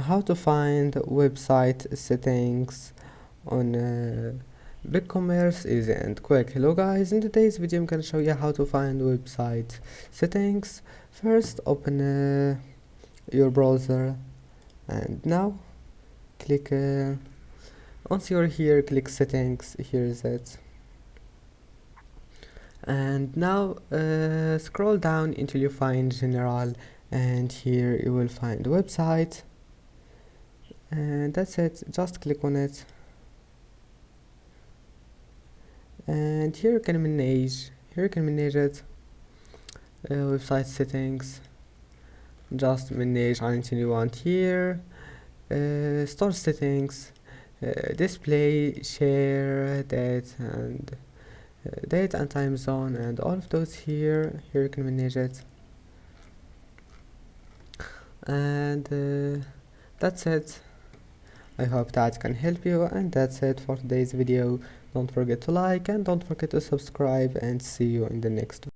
how to find website settings on Bigcommerce easy and quick. Hello guys, in today's video I'm gonna show you how to find website settings. First open your browser, and now click once you're here, click settings. Here is it, and now scroll down until you find general, and here you will find website, and that's it. Just click on it, and here you can manage it. Website settings, just manage anything you want here. Store settings, display, share, date and time zone, and all of those here you can manage it. And that's it. I hope that can help you, and that's it for today's video. Don't forget to like and don't forget to subscribe, and see you in the next video.